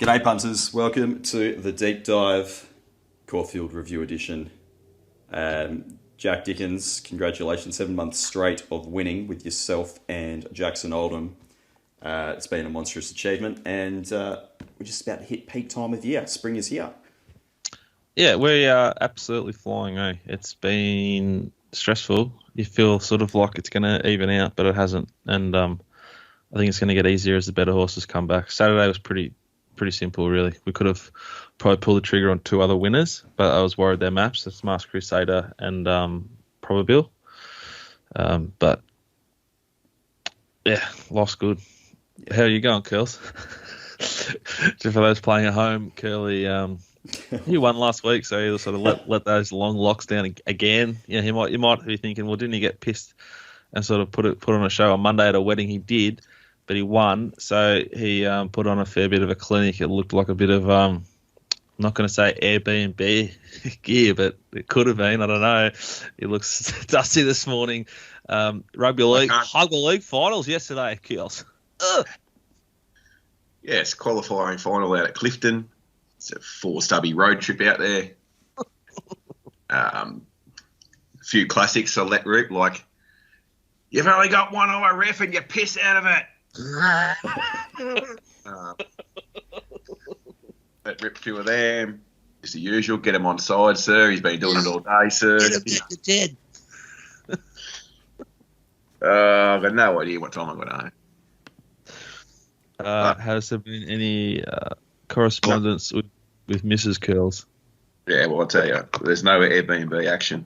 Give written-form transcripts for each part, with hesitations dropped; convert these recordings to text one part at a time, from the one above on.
G'day punters, welcome to the Deep Dive Caulfield Review Edition. Jack Dickens, congratulations, 7 months straight of winning with yourself and Jackson Oldham. It's been a monstrous achievement, and we're just about to hit peak time of year. Spring is here. Yeah, we are absolutely flying, eh? It's been stressful. You feel sort of like it's going to even out, but it hasn't. And I think it's going to get easier as the better horses come back. Saturday was pretty simple, really. We could have probably pulled the trigger on two other winners, but I was worried their maps. That's Masked Crusader and Probabil. But, yeah, life's good. Yeah. How are you going, Curls? For those playing at home, Curly... he won last week, so he'll sort of let those long locks down again. You know, you might be thinking, well, didn't he get pissed and sort of put on a show on Monday at a wedding? He did, but he won, so he put on a fair bit of a clinic. It looked like a bit of I'm not going to say Airbnb gear, but it could have been. I don't know. He looks dusty this morning. Rugby league finals yesterday, Kills. Yes, qualifying final out at Clifton. It's a 4-stubby road trip out there. A few classics I let rip, like, you've only got one eye ref and you piss out of it. Let rip 2 of them. It's the usual, get him on side, sir. He's been doing it all day, sir. Get him back to 10. I've got no idea what time I'm going to know. Has there been any correspondence with Mrs. Curls? Yeah, well, I'll tell you, there's no Airbnb action.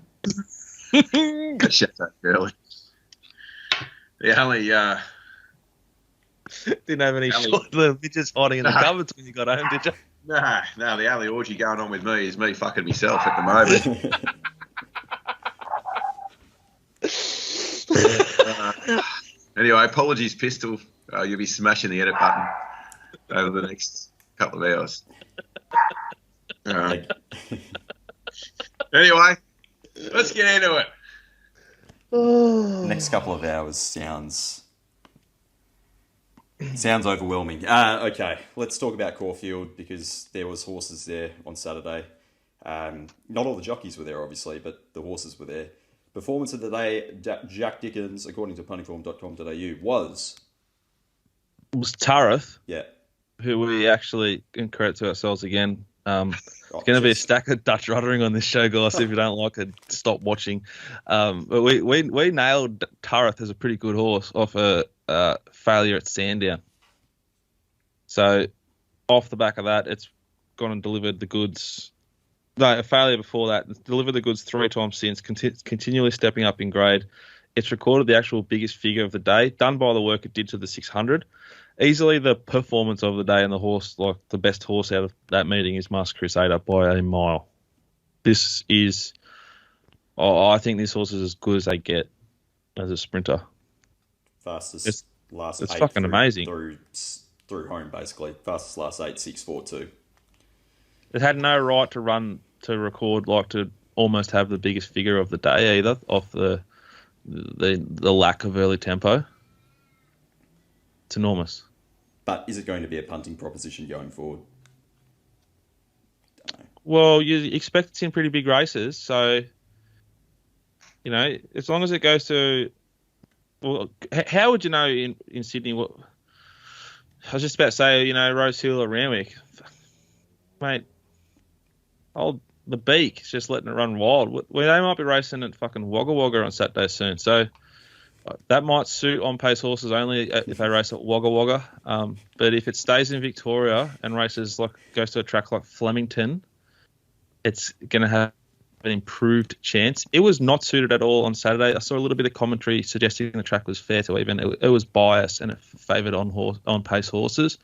Shut that, Curly. The only... Didn't have any short little bitches hiding in the cupboards when you got home, did you? No, the only orgy going on with me is me fucking myself at the moment. Anyway, apologies, Pistol. You'll be smashing the edit button over the next couple of hours. Anyway, let's get into it. Next couple of hours sounds overwhelming. Okay, let's talk about Caulfield, because there was horses there on Saturday. Not all the jockeys were there, obviously, but the horses were there. Performance of the day, Jack Dickens, according to puntingform.com.au, was Tarath. Yeah. Who we actually, in credit to ourselves again, it's going to be a stack of Dutch ruddering on this show, guys. If you don't like it, stop watching. But we nailed Tarath as a pretty good horse off a failure at Sandown. So off the back of that, it's gone and delivered the goods. No, a failure before that. It's delivered the goods 3 times since, continually stepping up in grade. It's recorded the actual biggest figure of the day, done by the work it did to the 600. Easily the performance of the day, and the horse, like the best horse out of that meeting, is Masked Crusader by a mile. This is, I think this horse is as good as they get as a sprinter. Fastest last it's 8 fucking amazing. Through home, basically. Fastest last 8, 6.42. It had no right to run to record, like to almost have the biggest figure of the day either, off the lack of early tempo. It's enormous. But is it going to be a punting proposition going forward? Don't know. Well, you expect it's in pretty big races, so, you know, as long as it goes to... Well, how would you know in Sydney what... I was just about to say, you know, Rose Hill or Randwick. Mate, the Beak is just letting it run wild. Well, they might be racing at fucking Wagga Wagga on Saturday soon, so... That might suit on-pace horses only if they race at Wagga Wagga. But if it stays in Victoria and races goes to a track like Flemington, it's going to have an improved chance. It was not suited at all on Saturday. I saw a little bit of commentary suggesting the track was fair to even. It was biased and it favoured on-pace horses.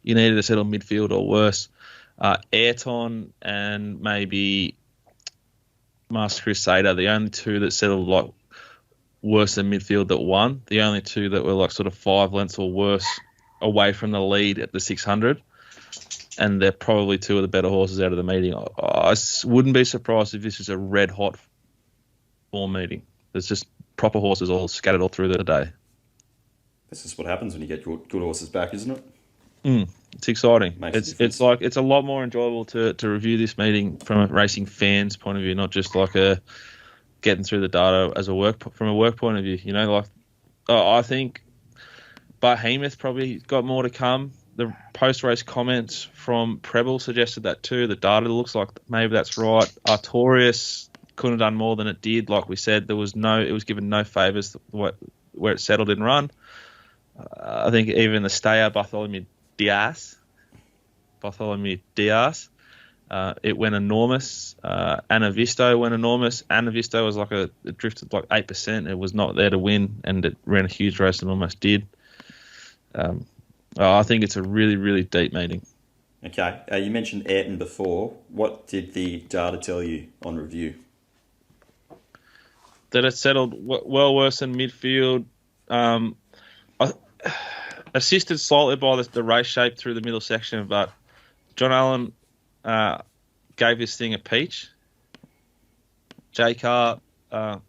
You needed to settle midfield or worse. Ayrton and maybe Masked Crusader, the only two that settled worse than midfield that won. The only two that were sort of 5 lengths or worse away from the lead at the 600. And they're probably 2 of the better horses out of the meeting. I wouldn't be surprised if this is a red-hot form meeting. There's just proper horses all scattered all through the day. That's just what happens when you get good horses back, isn't it? It's exciting. Makes a It's difference. it's a lot more enjoyable to review this meeting from a racing fan's point of view, not just like getting through the data as from a work point of view. You know, like I think Behemoth probably got more to come. The post-race comments from Preble suggested that too. The data looks like maybe that's right. Artorias couldn't have done more than it did. Like we said, it was given no favours where it settled in run. I think even the stayer Bartholomew Diaz, it went enormous. Anavisto went enormous. Anavisto was it drifted like 8%. It was not there to win, and it ran a huge race and almost did. I think it's a really, really deep meeting. Okay. You mentioned Ayrton before. What did the data tell you on review? That it settled well worse than midfield. Assisted slightly by the race shape through the middle section, but John Allen gave this thing a peach. J Car, RIP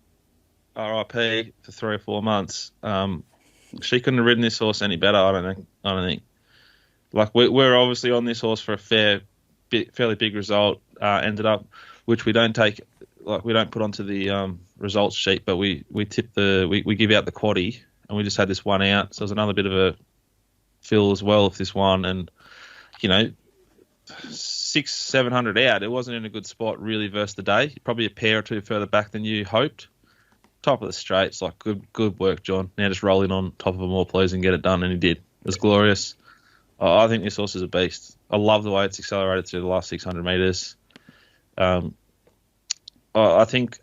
for 3 or 4 months. She couldn't have ridden this horse any better. I don't think. Like we're obviously on this horse for a fairly big result. Ended up, which we don't take, like we don't put onto the results sheet, but we tip we give out the quaddie, and we just had this one out. So it was another bit of a fill as well if this one, and 600-700 out. It wasn't in a good spot really versus the day. Probably a pair or two further back than you hoped. Top of the straight. It's like good work, John. Now just roll in on top of them all, please, and get it done. And he did. It was glorious. I think this horse is a beast. I love the way it's accelerated through the last 600 metres. I think,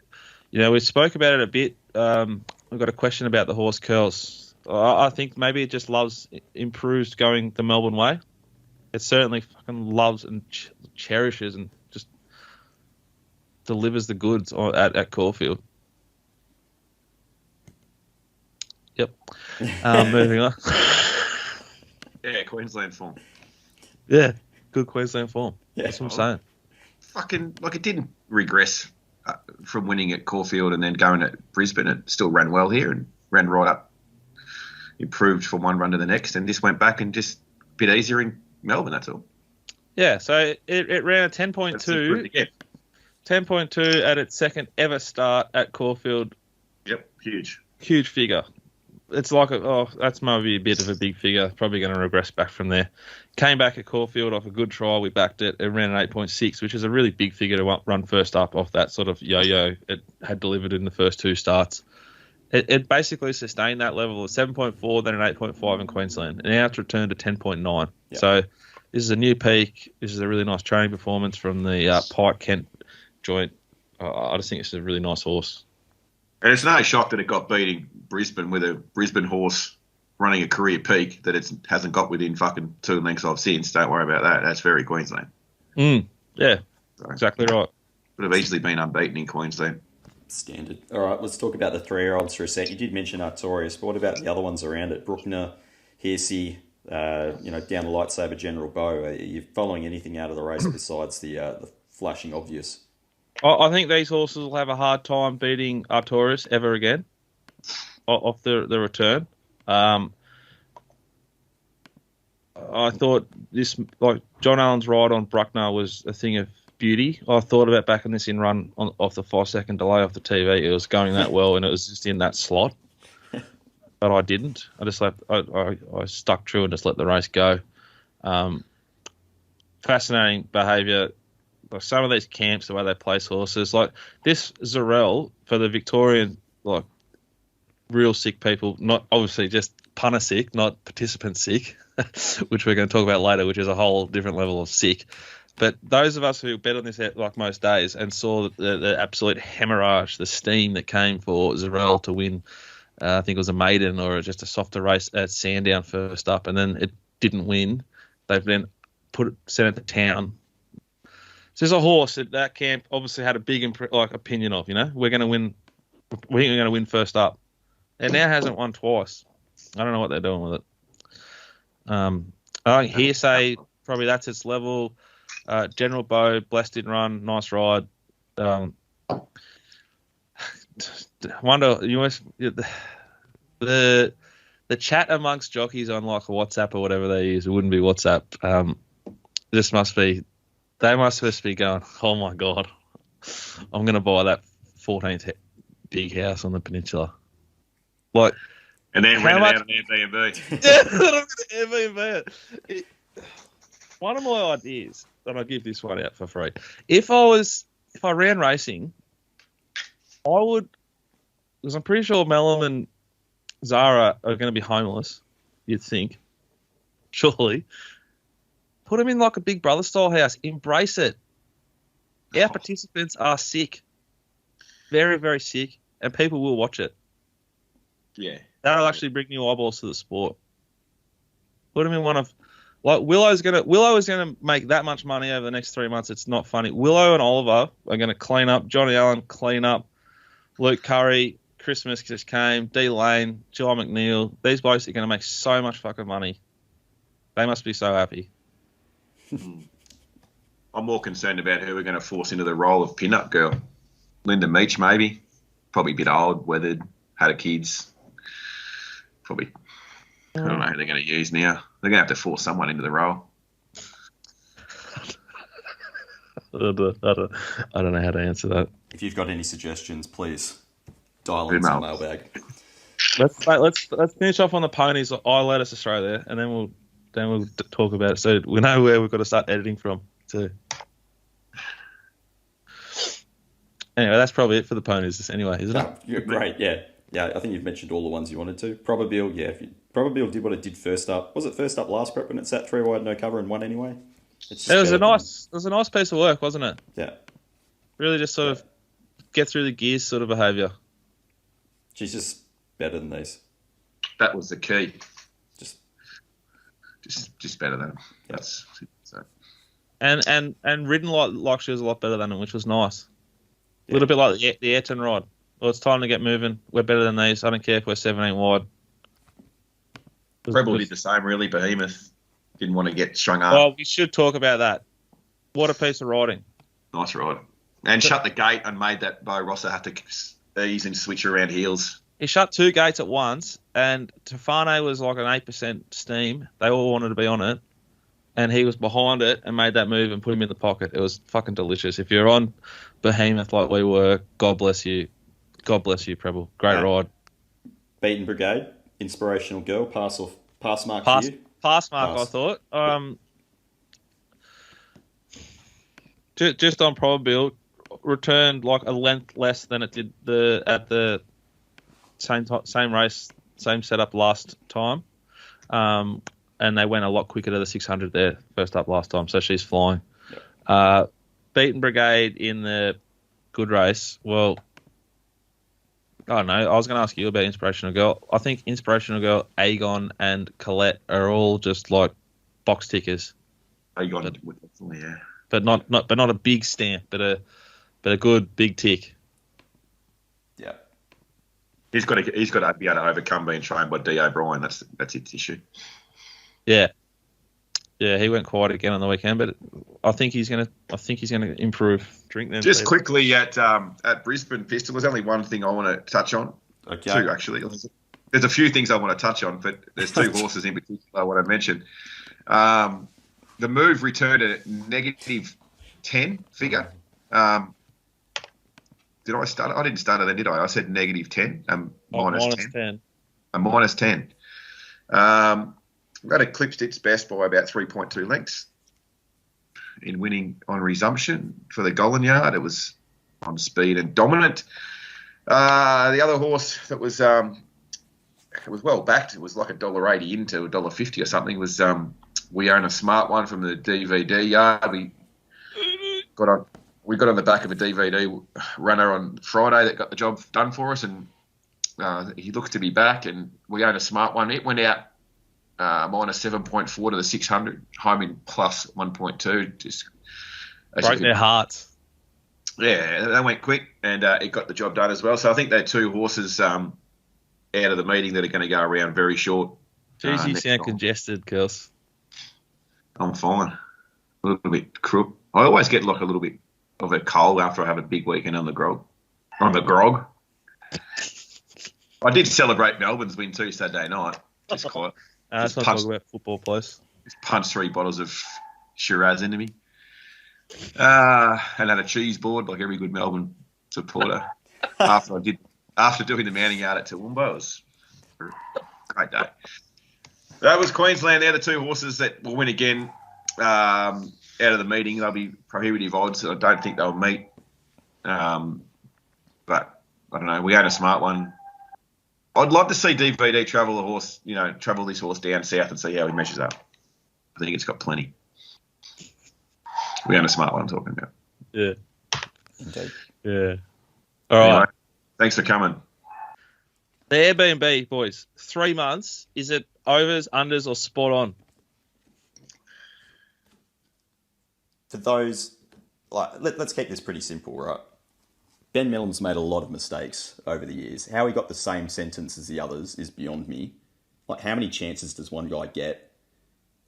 we spoke about it a bit. We've got a question about the horse curls. I think maybe it just improves going the Melbourne way. It certainly fucking loves and cherishes and just delivers the goods at Caulfield. Yep. Moving on. Yeah, Queensland form. Yeah, good Queensland form. Yeah. That's what I'm saying. Fucking, it didn't regress from winning at Caulfield and then going at Brisbane. It still ran well here and ran right up. Improved from one run to the next, and just went back and just a bit easier in Melbourne, that's all. Yeah, so it ran a 10.2. 10.2 at its second ever start at Caulfield. Yep, huge. Huge figure. It's like, that's maybe a bit of a big figure. Probably going to regress back from there. Came back at Caulfield off a good trial. We backed it. It ran an 8.6, which is a really big figure to run first up off that sort of yo-yo it had delivered in the first 2 starts. It basically sustained that level of 7.4, then an 8.5 in Queensland. And now it's returned to 10.9. Yep. So this is a new peak. This is a really nice training performance from the Pike Kent joint. I just think it's a really nice horse. And it's no shock that it got beat in Brisbane with a Brisbane horse running a career peak that it hasn't got within fucking 2 lengths of since. Don't worry about that. That's very Queensland. Yeah, so, exactly right. Would have easily been unbeaten in Queensland. Standard. All right, let's talk about the 3-year-olds for a sec. You did mention Artorias, but what about the other ones around it? Bruckner, Hearsey, down the Lightsaber General Bow. Are you following anything out of the race besides the flashing obvious? I think these horses will have a hard time beating Artorias ever again off the return. I thought this, like John Allen's ride on Bruckner was a thing of beauty. I thought about backing this in run off the 5-second delay off the TV. It was going that well, and it was just in that slot. But I didn't. I just I stuck true and just let the race go. Fascinating behaviour. Like some of these camps, the way they place horses, like this Ciurleo for the Victorian, like real sick people, not obviously just punter sick, not participant sick, which we're going to talk about later, which is a whole different level of sick. But those of us who bet on this like most days and saw the absolute hemorrhage, the steam that came for Ciurleo to win, I think it was a maiden or just a softer race at Sandown first up, and then it didn't win. They've then sent it to town. So there's a horse that camp obviously had a big opinion of. We're going to win. We're going to win first up. It now hasn't won twice. I don't know what they're doing with it. I think Hearsay, probably that's its level. General Bow, blessed in run, nice ride. Wonder the the chat amongst jockeys on like WhatsApp or whatever they use, it wouldn't be WhatsApp. This must be, they must just be going, oh my God, I'm going to buy that 14th big house on the peninsula. Like, And then rent it out on Airbnb. yeah, I'm going to Airbnb it. One of my ideas, and I'll give this one out for free. If I ran racing, I would, because I'm pretty sure Mellum and Zara are going to be homeless, you'd think. Surely. Put them in like a Big Brother style house. Embrace it. Our participants are sick. Very, very sick. And people will watch it. Yeah. That'll actually bring new eyeballs to the sport. Put them in one of... Like Willow is gonna make that much money over the next 3 months. It's not funny. Willow and Oliver are gonna clean up. Johnny Allen clean up. Luke Curry, Christmas just came. D Lane, Joe McNeil. These blokes are gonna make so much fucking money. They must be so happy. I'm more concerned about who we're going to force into the role of pin-up girl. Linda Meach, maybe. Probably a bit old, weathered, had a kids. Probably. I don't know who they're going to use now. They're going to have to force someone into the role. I don't know how to answer that. If you've got any suggestions, please dial into the mailbag. Let's finish off on the ponies. I Let Us Australia, and then we'll talk about it. So we know where we've got to start editing from too. Anyway, that's probably it for the ponies anyway, isn't it? You're great, yeah. Yeah, I think you've mentioned all the ones you wanted to. Probabeel, yeah. Probabeel did what it did first up. Was it first up last prep when it sat 3 wide, no cover and won anyway? It was a nice piece of work, wasn't it? Yeah. Really just sort of get through the gears sort of behaviour. She's just better than these. That was the key. Just better than them. That's so. And ridden like she was a lot better than them, which was nice. A little bit like the Ayrton ride. Well, it's time to get moving. We're better than these. I don't care if we're 17 wide. Rebel did the same, really. Behemoth didn't want to get strung up. Well, we should talk about that. What a piece of riding. Nice ride. And shut the gate and made that Bo Rossa have to ease and switch around heels. He shut 2 gates at once, and Tefane was like an 8% steam. They all wanted to be on it, and he was behind it and made that move and put him in the pocket. It was fucking delicious. If you're on Behemoth like we were, God bless you. God bless you, Preble. Great ride. Beaten Brigade, inspirational girl, pass mark for you. Pass mark, I thought. Just on Probability, returned like a length less than it did at the same race, same setup last time. And they went a lot quicker to the 600 there, first up last time, so she's flying. Yep. Beaten Brigade in the good race, well, I don't know. I was going to ask you about Inspirational Girl. I think Inspirational Girl, Aegon, and Colette are all just like box tickers. Aegon, yeah. But not a big stamp, but a good big tick. Yeah. He's got to be able to overcome being trained by D. O'Brien. That's its issue. Yeah. Yeah, he went quiet again on the weekend, but I think he's gonna improve. Drink them. Just quickly at Brisbane Pistol, there's only one thing I want to touch on. Okay. 2 actually. There's a few things I want to touch on, but there's 2 horses in particular I want to mention. The move returned a -10 figure. Did I start? I didn't start it then, did I? I said -10. Minus 10. A -10. That eclipsed its best by about 3.2 lengths in winning on resumption for the Golan Yard. It was on speed and dominant. The other horse that was well backed, it was like $1.80 into $1.50 or something, was We Own a Smart One from the DVD Yard. We got on the back of a DVD runner on Friday that got the job done for us, and he looks to be back, and We Own a Smart One. It went out -7.4 to the 600, home in +1.2. Just broke their hearts. Yeah, they went quick, and it got the job done as well. So I think they're 2 horses out of the meeting that are going to go around very short. Jeez, you sound congested, Kels. I'm fine. A little bit crook. I always get like a little bit of a cold after I have a big weekend on the grog. I did celebrate Melbourne's win too Saturday night. Just quiet. Let's not talk about football, please. Just punched 3 bottles of Shiraz into me. And had a cheese board like every good Melbourne supporter. After doing the mounting yard at Toowoomba, it was a great day. That was Queensland. They're the 2 horses that will win again out of the meeting. They'll be prohibitive odds. I don't think they'll meet. But I don't know. We had a smart one. I'd love to see DVD travel this horse down south and see how he measures up. I think it's got plenty. We had a smart one I'm talking about. Yeah. Indeed. Yeah. All right. Anyway, thanks for coming. The Airbnb, boys. 3 months. Is it overs, unders, or spot on? For those, let's keep this pretty simple, right? Ben Millam's made a lot of mistakes over the years. How he got the same sentence as the others is beyond me. Like, how many chances does one guy get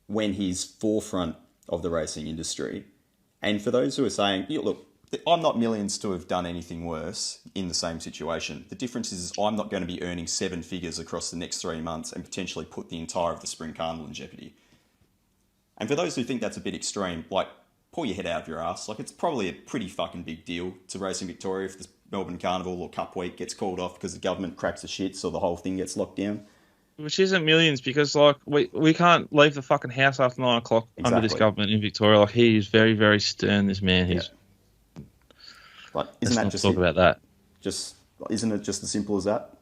when he's forefront of the racing industry? And for those who are saying, look, I'm not millions to have done anything worse in the same situation. The difference is I'm not going to be earning 7 figures across the next 3 months and potentially put the entire of the Spring Carnival in jeopardy. And for those who think that's a bit extreme, like, pull your head out of your ass. Like, it's probably a pretty fucking big deal to Racing Victoria if the Melbourne Carnival or Cup Week gets called off because the government cracks the shit, so the whole thing gets locked down. Which isn't millions, because like we can't leave the fucking house after 9 o'clock under this government in Victoria. Like, he is very, very stern. This man, he's. Like, isn't that just talk about that? Isn't it just as simple as that?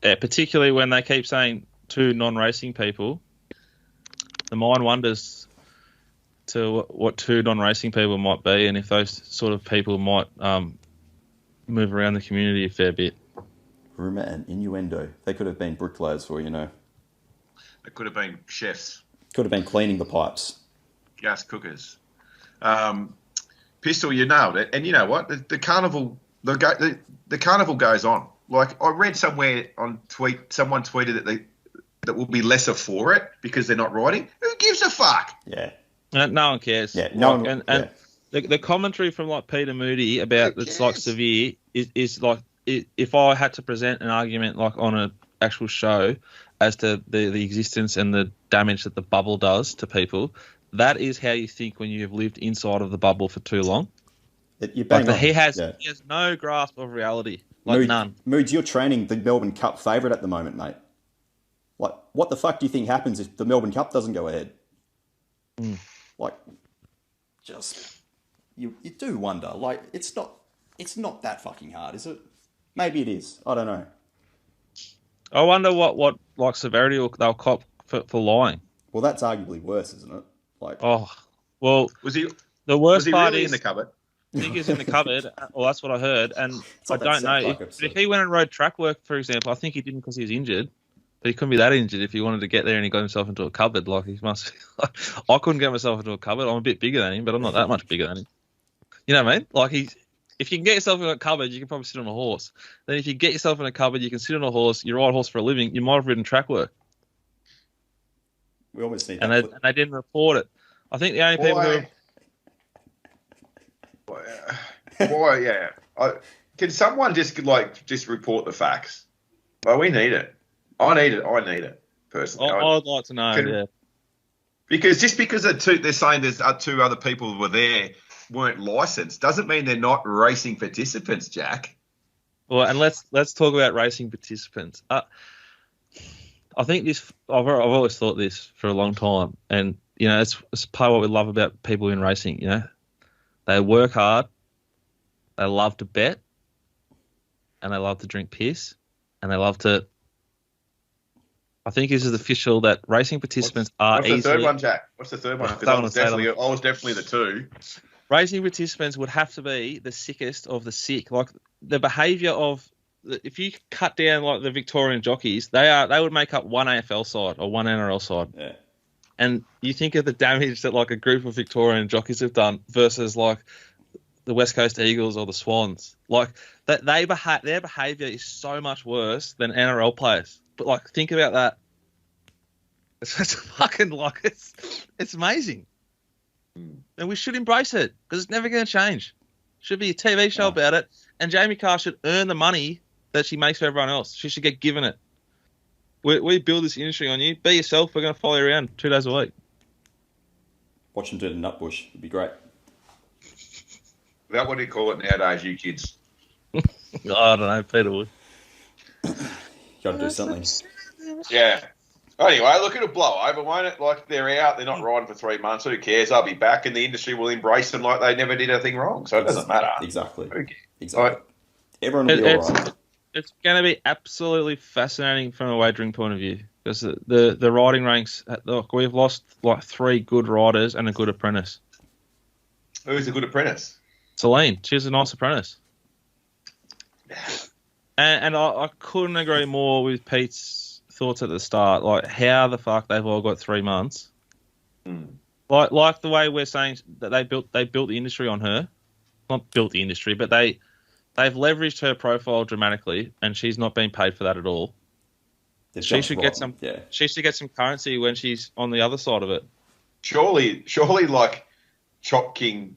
Yeah, particularly when they keep saying 2 non-racing people. The mind wonders to what 2 non-racing people might be, and if those sort of people might move around the community a fair bit. Rumour and innuendo. They could have been bricklayers for, They could have been chefs. Could have been cleaning the pipes. Gas cookers. Pistol, you nailed it. And you know what? The carnival, the carnival goes on. Like, I read somewhere on someone tweeted that will be lesser for it because they're not riding. Who gives a fuck? Yeah. No one cares. Yeah. The commentary from like Peter Moody about it's like severe is like, if I had to present an argument like on an actual show as to the existence and the damage that the bubble does to people, that is how you think when you have lived inside of the bubble for too long. He has no grasp of reality, none. Moods, you're training the Melbourne Cup favourite at the moment, mate. Like, what the fuck do you think happens if the Melbourne Cup doesn't go ahead? Like, you do wonder. Like, it's not that fucking hard, is it? Maybe it is. I don't know. I wonder what like severity they'll cop for lying. Well, that's arguably worse, isn't it? Like, was he? The worst part really is in the cupboard. I think he's in the cupboard. Well, that's what I heard, and I don't know if he went and rode track work, for example. I think he didn't because he was injured, but he couldn't be that injured if he wanted to get there and he got himself into a cupboard. Like, he must. I couldn't get myself into a cupboard. I'm a bit bigger than him, but I'm not that much bigger than him. You know what I mean? Like, if you can get yourself in a cupboard, you can probably sit on a horse. Then if you get yourself in a cupboard, you can sit on a horse. You ride a horse for a living. You might have ridden track work. We always need that. And they didn't report it. I think the only people who. Can someone just report the facts? Well, we need it. I need it personally. I'd like to know. Because they're saying there's 2 other people who were there weren't licensed doesn't mean they're not racing participants, Jack. Well, and let's talk about racing participants. I think this. I've always thought this for a long time, and it's part of what we love about people in racing. They work hard, they love to bet, and they love to drink piss, and they love to. I think this is official that racing participants are easily. What's the third one, Jack? What's the third one? I was definitely the 2. Racing participants would have to be the sickest of the sick. Like, the behaviour of, if you cut down like the Victorian jockeys, they would make up one AFL side or one NRL side. Yeah. And you think of the damage that like a group of Victorian jockeys have done versus like the West Coast Eagles or the Swans. Like, that their behaviour is so much worse than NRL players. But like, think about that. It's fucking like it's amazing. And we should embrace it because it's never going to change. Should be a TV show about it, and Jamie Carr should earn the money that she makes for everyone else. She should get given it. We build this industry on you. Be yourself. We're going to follow you around 2 days a week. Watch them do the nutbush. It'd be great. That what do you call it nowadays, you kids? I don't know. Peter would. Got to do something. Yeah. Anyway, look, it'll blow over, won't it? Like, they're out, they're not riding for 3 months. Who cares? They'll be back, and the industry will embrace them like they never did anything wrong. So it doesn't matter. Exactly. Who cares? Exactly. Like, Everyone will be all right. It's going to be absolutely fascinating from a wagering point of view because the riding ranks. Look, we've lost like 3 good riders and a good apprentice. who's a good apprentice? Celine, she's a nice apprentice. And I couldn't agree more with Pete's thoughts at the start. Like, how the fuck they've all got 3 months? Like the way we're saying that they built the industry on her. Not built the industry, but they've leveraged her profile dramatically, and she's not being paid for that at all. She should get some. Yeah. She should get some currency when she's on the other side of it. Surely, like Chop King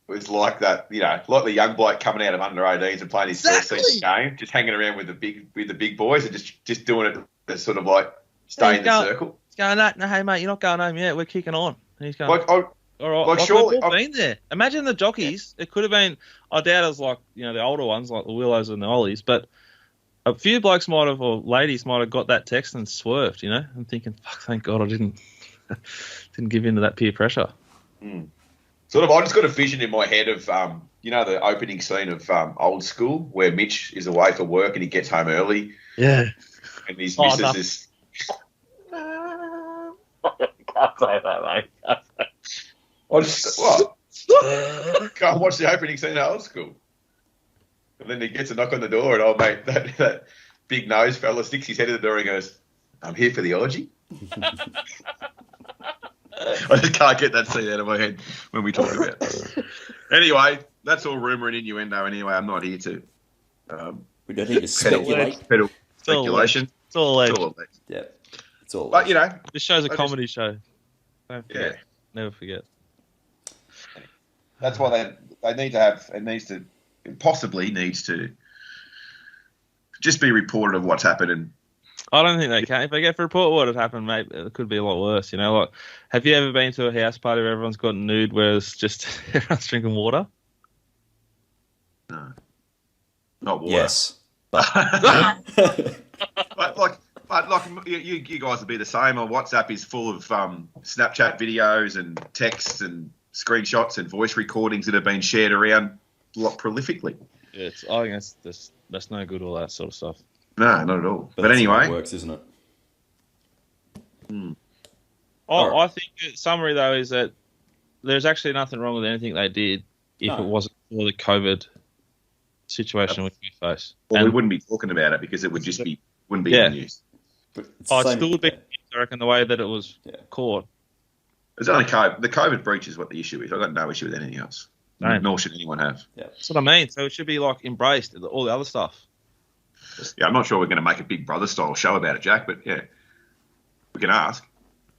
was like that. You know, like the young bloke coming out of under 18s and playing his first season game, just hanging around with the big boys and just doing it as sort of like stay in the circle. He's going, no, hey mate, you're not going home yet. We're kicking on. And he's going, like, all right, like surely we've all been there. Imagine the jockeys. It could have been. I doubt it was like the older ones, like the Willows and the Ollies, but a few blokes might have, or ladies might have got that text and swerved. I'm thinking, fuck, thank God I didn't give in to that peer pressure. Sort of, I just got a vision in my head of, the opening scene of Old School where Mitch is away for work and he gets home early. Yeah. And his missus is... Can't say that, mate. Can't watch the opening scene of Old School. And then he gets a knock on the door and old mate, that big nose fella sticks his head in the door and goes, I'm here for the orgy. I just can't get that scene out of my head when we talk about it. Anyway, that's all rumour and innuendo anyway. I'm not here to we don't need to speculate. Speculation. It's all alleged. Yeah. It's all alleged. But, this show's a comedy show. Don't forget. Yeah. Never forget. That's why they need to have, possibly needs to just be reported of what's happened. And I don't think they can. If they get to report what had happened, mate, it could be a lot worse. Like, have you ever been to a house party where everyone's gotten nude, where it's just everyone's drinking water? No, not water. Yes, but you guys would be the same. On WhatsApp is full of Snapchat videos and texts and screenshots and voice recordings that have been shared around a lot prolifically. Yeah, I think that's no good. All that sort of stuff. No, not at all. But that's anyway, how it works, isn't it? I think the summary though is that there's actually nothing wrong with anything they did if it wasn't for the COVID situation which we face. Well, we wouldn't be talking about it because it would just wouldn't be in the news. But it still would be, I reckon, the way that it was caught. It's only COVID. The COVID breach is what the issue is. I've got no issue with anything else. No. Nor should anyone have. Yeah. That's what I mean. So it should be like embraced, all the other stuff. Yeah, I'm not sure we're going to make a Big Brother style show about it, Jack, but yeah, we can ask.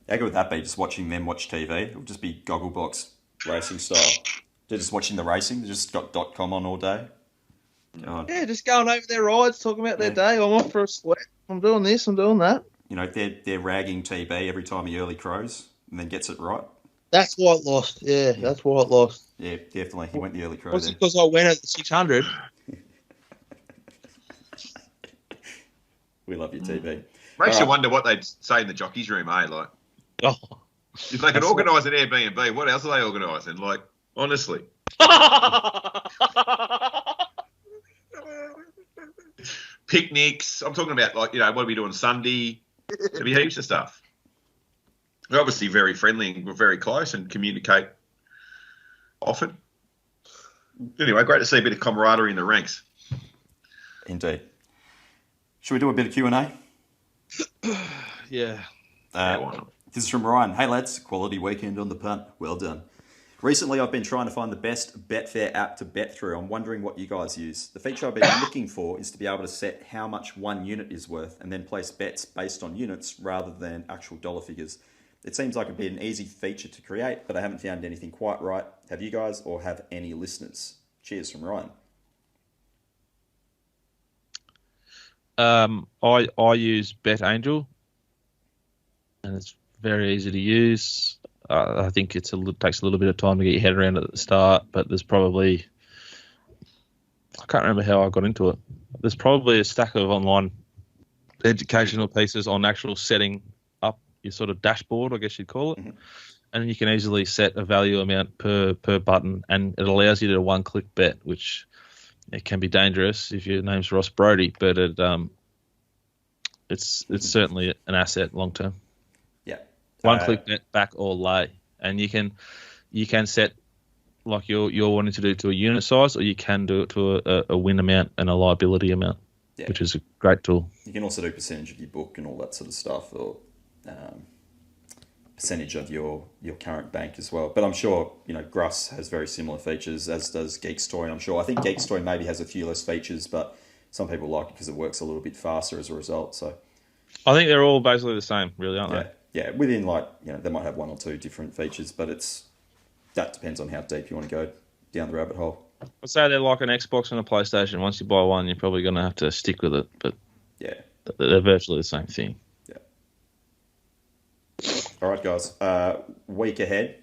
How good would that be, just watching them watch TV? It would just be Gogglebox racing style. They're just watching the racing. They just got .com on all day. Yeah, just going over their rides, talking about their day. I'm off for a sweat. I'm doing this, I'm doing that. They're ragging TB every time he early crows and then gets it right. That's why it lost. Yeah, that's why it lost. Yeah, definitely. He went the early crow. Was it because I went at the 600? We love your TV. Makes you wonder what they'd say in the jockeys' room, eh? Like, if they could organise an Airbnb, what else are they organising? Like, honestly. Picnics. I'm talking about, like, what are we doing Sunday? There'd be heaps of stuff. We're obviously very friendly and we're very close and communicate often. Anyway, great to see a bit of camaraderie in the ranks. Indeed. Should we do a bit of Q&A? Yeah. Why not? This is from Ryan. Hey lads, quality weekend on the punt. Well done. Recently, I've been trying to find the best Betfair app to bet through. I'm wondering what you guys use. The feature I've been looking for is to be able to set how much one unit is worth and then place bets based on units rather than actual dollar figures. It seems like it'd be an easy feature to create, but I haven't found anything quite right. Have you guys or have any listeners? Cheers from Ryan. I use Bet Angel, and it's very easy to use. I think takes a little bit of time to get your head around at the start, but there's probably, I can't remember how I got into it. There's probably a stack of online educational pieces on actual setting up your sort of dashboard, I guess you'd call it. Mm-hmm. And you can easily set a value amount per button, and it allows you to one-click bet, which it can be dangerous if your name's Ross Brody, but it's certainly an asset long term. Yeah. One-click bet, back or lay, and you can set like you're wanting to do to a unit size, or you can do it to a win amount and a liability amount, which is a great tool. You can also do percentage of your book and all that sort of stuff, or percentage of your current bank as well. But I'm sure, Gruss has very similar features, as does Geek's Toy. I'm sure. I think Geek's Toy maybe has a few less features, but some people like it because it works a little bit faster as a result. So I think they're all basically the same, really, aren't they? Yeah, within they might have one or two different features, but that depends on how deep you want to go down the rabbit hole. I'd say they're like an Xbox and a PlayStation. Once you buy one, you're probably going to have to stick with it, but they're virtually the same thing. All right, guys. Week ahead.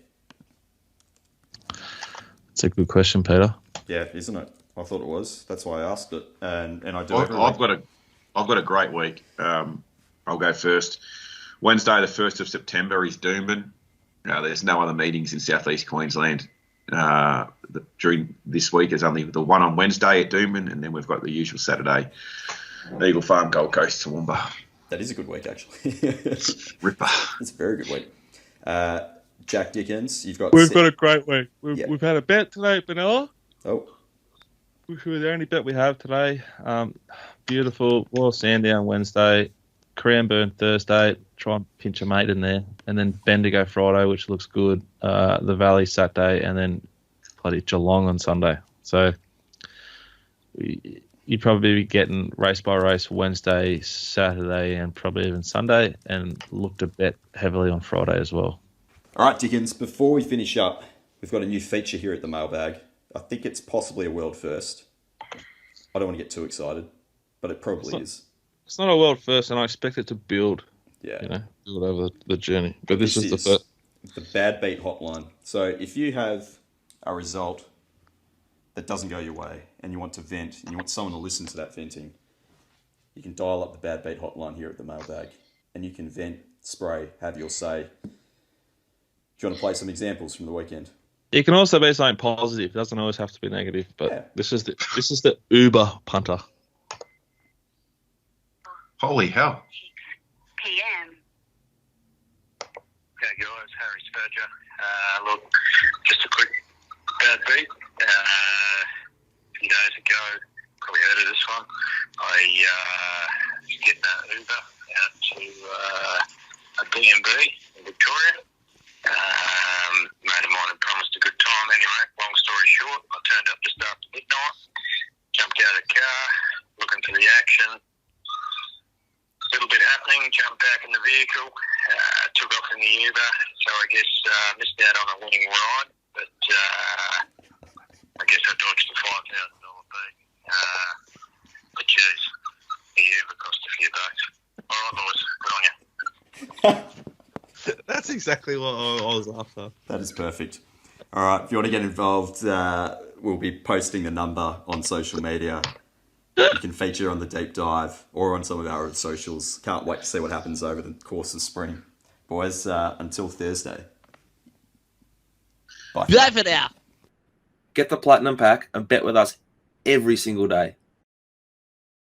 It's a good question, Peter. Yeah, isn't it? I thought it was. That's why I asked it, and I do. I've got a great week. I'll go first. Wednesday, the 1st of September, is Doomben. There's no other meetings in Southeast Queensland during this week. There's only the one on Wednesday at Doomben, and then we've got the usual Saturday, Eagle Farm, Gold Coast, Toowoomba. That is a good week, actually. Ripper. It's a very good week. Jack Dickens, you've got... We've got a great week. We've had a bet today, Vanilla. Oh. Which was the only bet we have today. Beautiful. Royal Sandown Wednesday. Cranbourne Thursday. Try and pinch a mate in there. And then Bendigo Friday, which looks good. The Valley Saturday. And then bloody Geelong on Sunday. So... You'd probably be getting race by race Wednesday, Saturday, and probably even Sunday, and look to bet heavily on Friday as well. All right, Dickens, before we finish up, we've got a new feature here at the mailbag. I think it's possibly a world first. I don't want to get too excited, but it probably is. It's not a world first, and I expect it to build. Yeah. Build over the journey. But this is the first. The Bad Beat Hotline. So if you have a result that doesn't go your way and you want to vent and you want someone to listen to that venting, you can dial up the Bad Beat Hotline here at the mailbag and you can vent, spray, have your say. Do you want to play some examples from the weekend? It can also be something positive. It doesn't always have to be negative, but this is the Uber punter. Holy hell. PM. Okay, guys, Harry Spurger. Look, just a quick bad beat. A few days ago, probably heard of this one. I was getting an Uber out to a B&B in Victoria. Mate of mine had promised a good time anyway. Long story short, I turned up just after midnight, jumped out of the car, looking for the action. Little bit happening, jumped back in the vehicle, took off in the Uber, so I guess missed out on a winning ride, but I guess I dodged the $5,000 fee. But geez, the Uber cost a few bucks. All right, boys, good on you. That's exactly what I was after. That is perfect. All right, if you want to get involved, we'll be posting the number on social media. You can feature on the deep dive or on some of our socials. Can't wait to see what happens over the course of spring. Boys, until Thursday. Bye. Bye for now. Get the Platinum Pack and bet with us every single day.